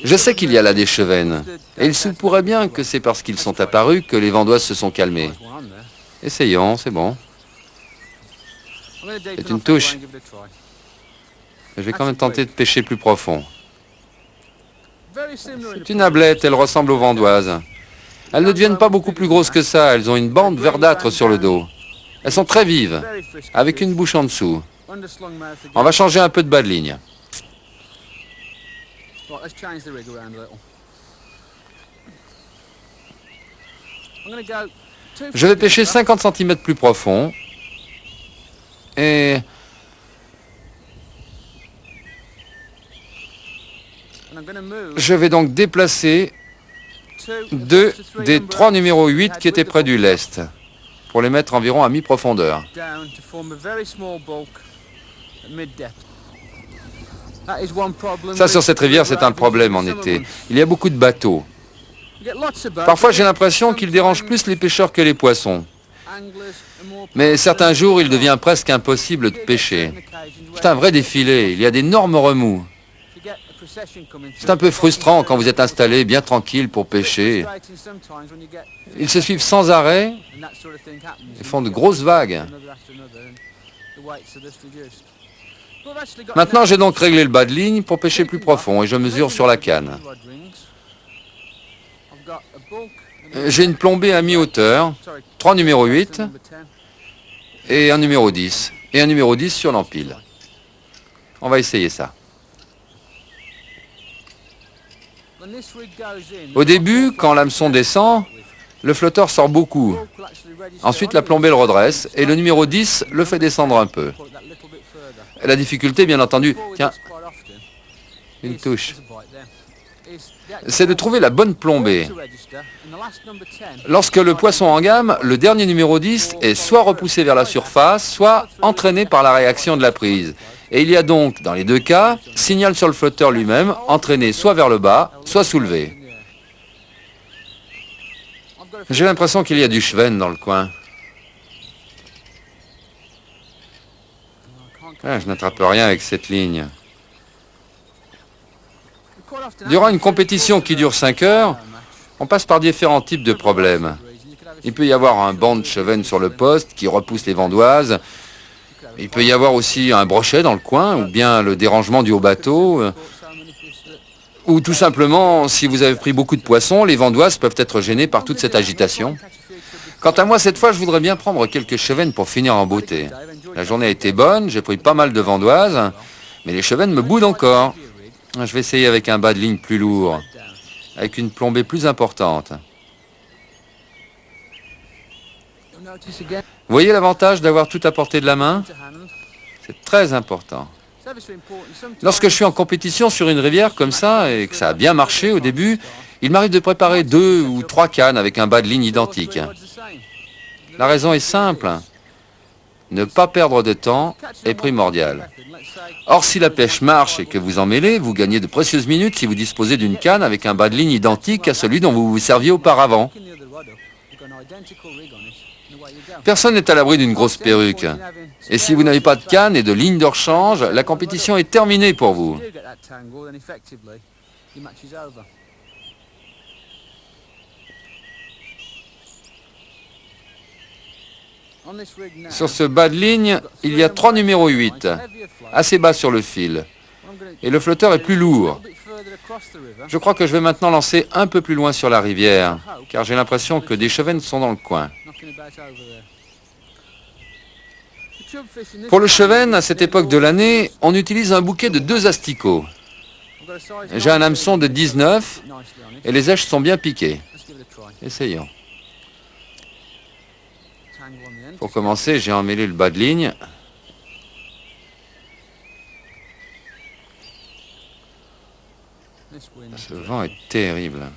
Je sais qu'il y a là des chevennes, et il se pourrait bien que c'est parce qu'ils sont apparus que les vandoises se sont calmées. Essayons, c'est bon. C'est une touche. Je vais quand même tenter de pêcher plus profond. C'est une ablette, elle ressemble aux vandoises. Elles ne deviennent pas beaucoup plus grosses que ça, elles ont une bande verdâtre sur le dos. Elles sont très vives, avec une bouche en dessous. On va changer un peu de bas de ligne. Je vais pêcher 50 cm plus profond. Et je vais donc déplacer 2 des 3 numéros 8 qui étaient près du lest, pour les mettre environ à mi-profondeur. Ça, sur cette rivière, c'est un problème en été. Il y a beaucoup de bateaux. Parfois, j'ai l'impression qu'ils dérangent plus les pêcheurs que les poissons. Mais certains jours, il devient presque impossible de pêcher. C'est un vrai défilé, il y a d'énormes remous. C'est un peu frustrant quand vous êtes installé bien tranquille pour pêcher. Ils se suivent sans arrêt et font de grosses vagues. Maintenant, j'ai donc réglé le bas de ligne pour pêcher plus profond et je mesure sur la canne. J'ai une plombée à mi-hauteur, 3 numéros 8 et un numéro 10. Et un numéro 10 sur l'empile. On va essayer ça. Au début, quand l'hameçon descend, le flotteur sort beaucoup. Ensuite, la plombée le redresse et le numéro 10 le fait descendre un peu. La difficulté, bien entendu, tiens, une touche, c'est de trouver la bonne plombée. Lorsque le poisson en gamme, le dernier numéro 10 est soit repoussé vers la surface, soit entraîné par la réaction de la prise. Et il y a donc, dans les deux cas, signal sur le flotteur lui-même, entraîné soit vers le bas, soit soulevé. J'ai l'impression qu'il y a du cheven dans le coin. Ah, je n'attrape rien avec cette ligne. Durant une compétition qui dure 5 heures, on passe par différents types de problèmes. Il peut y avoir un banc de cheven sur le poste qui repousse les vandoises. Il peut y avoir aussi un brochet dans le coin, ou bien le dérangement du haut bateau. Ou tout simplement, si vous avez pris beaucoup de poissons, les vandoises peuvent être gênées par toute cette agitation. Quant à moi, cette fois, je voudrais bien prendre quelques chevennes pour finir en beauté. La journée a été bonne, j'ai pris pas mal de vandoises, mais les chevennes me boudent encore. Je vais essayer avec un bas de ligne plus lourd, avec une plombée plus importante. Vous voyez l'avantage d'avoir tout à portée de la main? C'est très important. Lorsque je suis en compétition sur une rivière comme ça, et que ça a bien marché au début, il m'arrive de préparer 2 ou 3 cannes avec un bas de ligne identique. La raison est simple. Ne pas perdre de temps est primordial. Or, si la pêche marche et que vous en mêlez, vous gagnez de précieuses minutes si vous disposez d'une canne avec un bas de ligne identique à celui dont vous vous serviez auparavant. Personne n'est à l'abri d'une grosse perruque. Et si vous n'avez pas de canne et de ligne de rechange, la compétition est terminée pour vous. Sur ce bas de ligne, il y a 3 numéros 8, assez bas sur le fil. Et le flotteur est plus lourd. Je crois que je vais maintenant lancer un peu plus loin sur la rivière, car j'ai l'impression que des chevennes sont dans le coin. Pour le cheven, à cette époque de l'année, on utilise un bouquet de 2 asticots. J'ai un hameçon de 19 et les èches sont bien piquées. Essayons. Pour commencer, j'ai emmêlé le bas de ligne. Ce vent est terrible.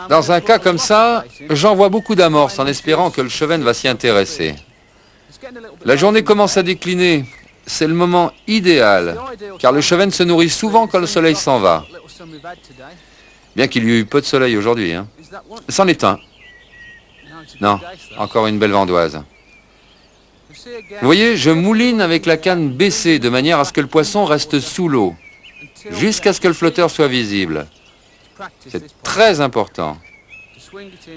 Dans un cas comme ça, j'envoie beaucoup d'amorces en espérant que le cheven va s'y intéresser. La journée commence à décliner. C'est le moment idéal, car le cheven se nourrit souvent quand le soleil s'en va. Bien qu'il y ait eu peu de soleil aujourd'hui. C'en est un. Non, encore une belle vandoise. Vous voyez, je mouline avec la canne baissée de manière à ce que le poisson reste sous l'eau, jusqu'à ce que le flotteur soit visible. C'est très important.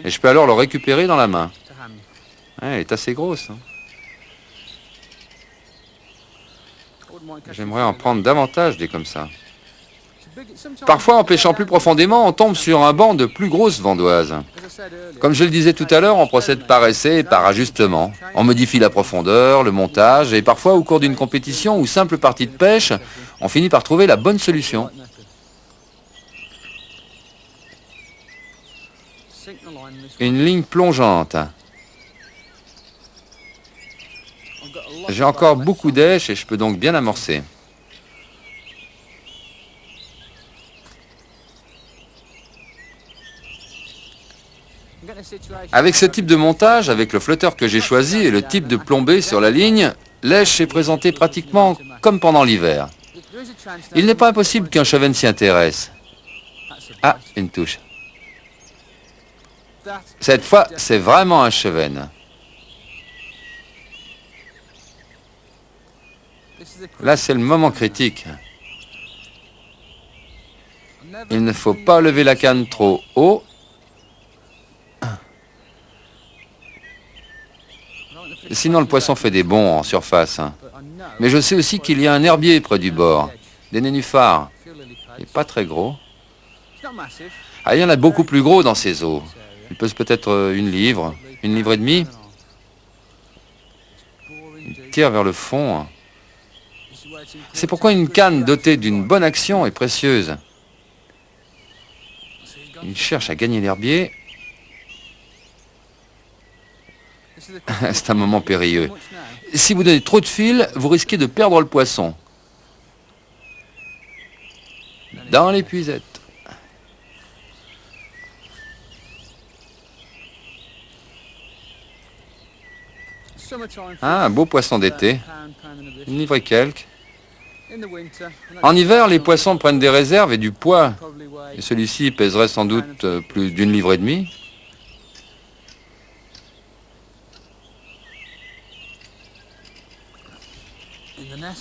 Et je peux alors le récupérer dans la main. Ouais, elle est assez grosse. Hein. J'aimerais en prendre davantage des comme ça. Parfois, en pêchant plus profondément, on tombe sur un banc de plus grosses vandoises. Comme je le disais tout à l'heure, on procède par essai et par ajustement. On modifie la profondeur, le montage, et parfois, au cours d'une compétition ou simple partie de pêche, on finit par trouver la bonne solution. Une ligne plongeante. J'ai encore beaucoup d'èches et je peux donc bien amorcer. Avec ce type de montage, avec le flotteur que j'ai choisi et le type de plombée sur la ligne, l'èche est présentée pratiquement comme pendant l'hiver. Il n'est pas impossible qu'un chevenne s'y intéresse. Ah, une touche. Cette fois, c'est vraiment un chevenne. Là, c'est le moment critique. Il ne faut pas lever la canne trop haut. Sinon, le poisson fait des bonds en surface. Mais je sais aussi qu'il y a un herbier près du bord, des nénuphars. Il n'est pas très gros. Ah, il y en a beaucoup plus gros dans ces eaux. Il pèse peut-être 1 livre, 1 livre et demie. Il tire vers le fond. C'est pourquoi une canne dotée d'une bonne action est précieuse. Il cherche à gagner l'herbier. C'est un moment périlleux. Si vous donnez trop de fil, vous risquez de perdre le poisson. Dans l'épuisette. Ah, un beau poisson d'été. 1 livre et quelques. En hiver, les poissons prennent des réserves et du poids. Et celui-ci pèserait sans doute plus d'1 livre et demie.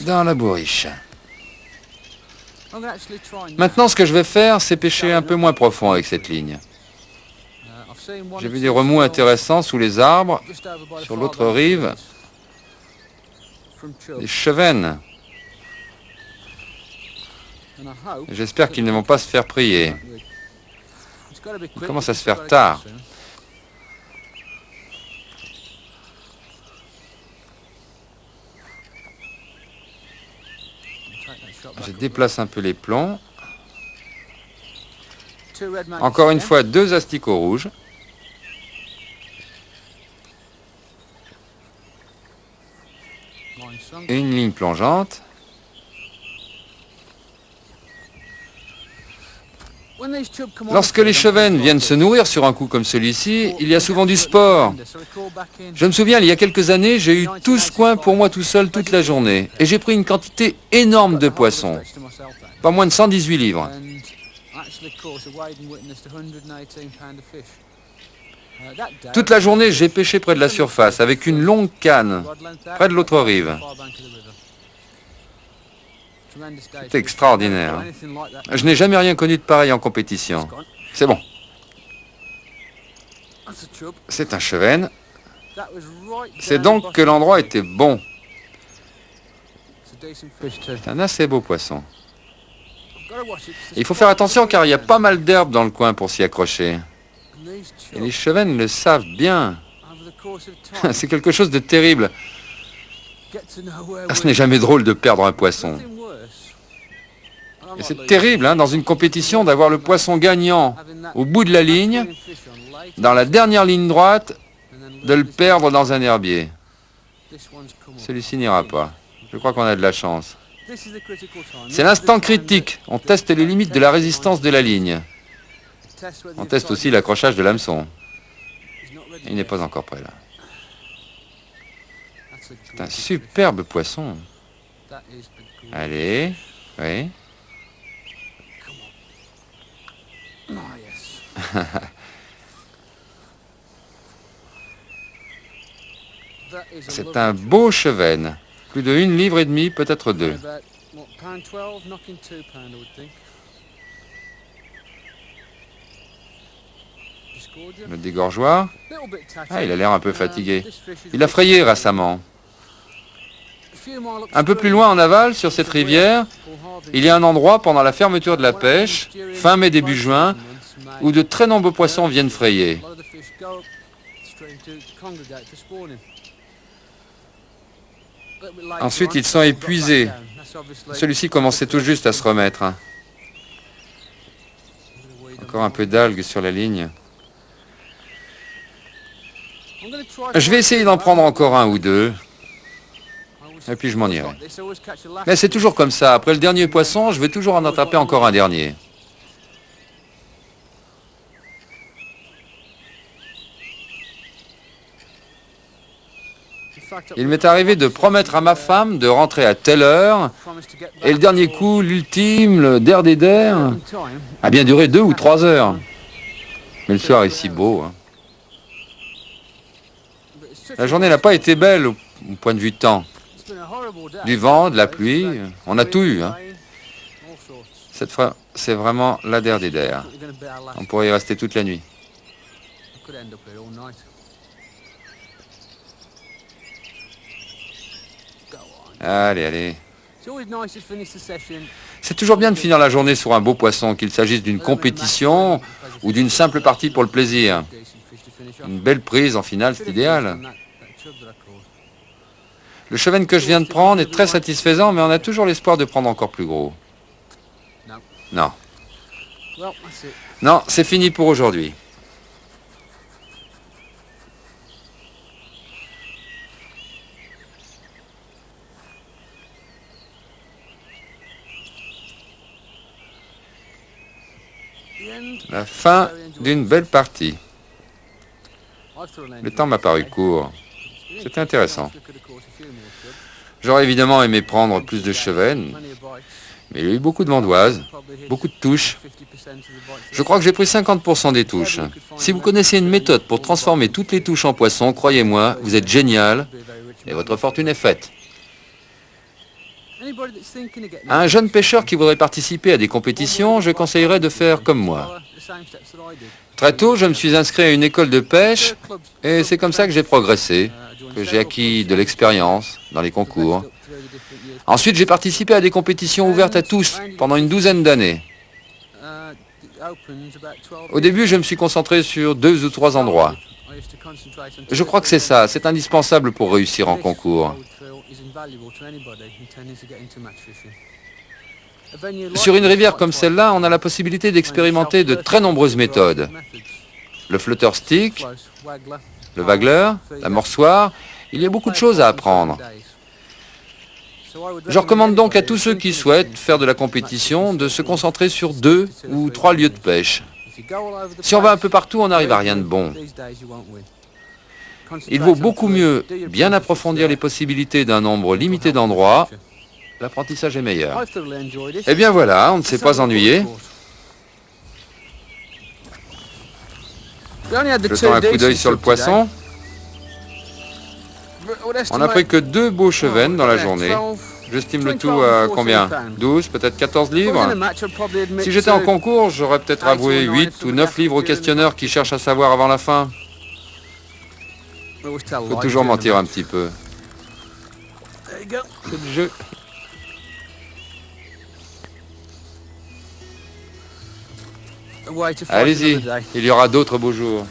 Dans la bourriche. Maintenant, ce que je vais faire, c'est pêcher un peu moins profond avec cette ligne. J'ai vu des remous intéressants sous les arbres, sur l'autre rive, des chevennes. J'espère qu'ils ne vont pas se faire prier. Il commence à se faire tard. Je déplace un peu les plombs. Encore une fois, 2 asticots rouges. Et une ligne plongeante. Lorsque les chevennes viennent se nourrir sur un coup comme celui-ci, il y a souvent du sport. Je me souviens, il y a quelques années, j'ai eu tout ce coin pour moi tout seul toute la journée. Et j'ai pris une quantité énorme de poissons. Pas moins de 118 livres. Toute la journée, j'ai pêché près de la surface, avec une longue canne, près de l'autre rive. C'est extraordinaire. Hein. Je n'ai jamais rien connu de pareil en compétition. C'est bon. C'est un chevenne. C'est donc que l'endroit était bon. C'est un assez beau poisson. Il faut faire attention car il y a pas mal d'herbes dans le coin pour s'y accrocher. Et les chevennes le savent bien. C'est quelque chose de terrible. Ce n'est jamais drôle de perdre un poisson. Et c'est terrible, hein, dans une compétition, d'avoir le poisson gagnant au bout de la ligne, dans la dernière ligne droite, de le perdre dans un herbier. Celui-ci n'ira pas. Je crois qu'on a de la chance. C'est l'instant critique. On teste les limites de la résistance de la ligne. On teste aussi l'accrochage de l'hameçon. Il n'est pas encore prêt là. C'est un superbe poisson. Allez, oui. C'est un beau chevenne. Plus de 1 livre et demie, peut-être 2. Le dégorgeoir. Ah, il a l'air un peu fatigué. Il a frayé récemment. Un peu plus loin en aval, sur cette rivière, il y a un endroit pendant la fermeture de la pêche, fin mai, début juin, où de très nombreux poissons viennent frayer. Ensuite, ils sont épuisés. Celui-ci commençait tout juste à se remettre. Encore un peu d'algues sur la ligne. Je vais essayer d'en prendre encore un ou deux. Et puis je m'en irai. Mais c'est toujours comme ça. Après le dernier poisson, je vais toujours en attraper encore un dernier. Il m'est arrivé de promettre à ma femme de rentrer à telle heure, et le dernier coup, l'ultime, le der des der, a bien duré 2 ou 3 heures. Mais le soir est si beau. La journée n'a pas été belle au point de vue temps. Du vent, de la pluie, on a tout eu. Cette fois, c'est vraiment la der des der. On pourrait y rester toute la nuit. Allez, allez. C'est toujours bien de finir la journée sur un beau poisson, qu'il s'agisse d'une compétition ou d'une simple partie pour le plaisir. Une belle prise en finale, c'est idéal. Le chevenne que je viens de prendre est très satisfaisant, mais on a toujours l'espoir de prendre encore plus gros. Non. Non, c'est fini pour aujourd'hui. La fin d'une belle partie. Le temps m'a paru court. C'était intéressant. J'aurais évidemment aimé prendre plus de chevennes, mais il y a eu beaucoup de vandoises, beaucoup de touches. Je crois que j'ai pris 50% des touches. Si vous connaissez une méthode pour transformer toutes les touches en poissons, croyez-moi, vous êtes génial et votre fortune est faite. À un jeune pêcheur qui voudrait participer à des compétitions, je conseillerais de faire comme moi. Très tôt, je me suis inscrit à une école de pêche et c'est comme ça que j'ai progressé, que j'ai acquis de l'expérience dans les concours. Ensuite, j'ai participé à des compétitions ouvertes à tous pendant une 12aine d'années. Au début, je me suis concentré sur 2 ou 3 endroits. Je crois que c'est ça, c'est indispensable pour réussir en concours. Sur une rivière comme celle-là, on a la possibilité d'expérimenter de très nombreuses méthodes. Le flotteur stick, le waggler, la morsoire, il y a beaucoup de choses à apprendre. Je recommande donc à tous ceux qui souhaitent faire de la compétition de se concentrer sur 2 ou 3 lieux de pêche. Si on va un peu partout, on n'arrive à rien de bon. Il vaut beaucoup mieux bien approfondir les possibilités d'un nombre limité d'endroits. L'apprentissage est meilleur. Eh bien voilà, on ne s'est pas ennuyé. Jetons un coup d'œil sur le poisson. On n'a pris que 2 beaux chevennes dans la journée. J'estime le tout à combien? 12, peut-être 14 livres. Si j'étais en concours, j'aurais peut-être avoué 8 ou 9 livres aux questionneurs qui cherchent à savoir avant la fin. Faut toujours mentir un petit peu. C'est le jeu. Allez-y, il y aura d'autres beaux jours.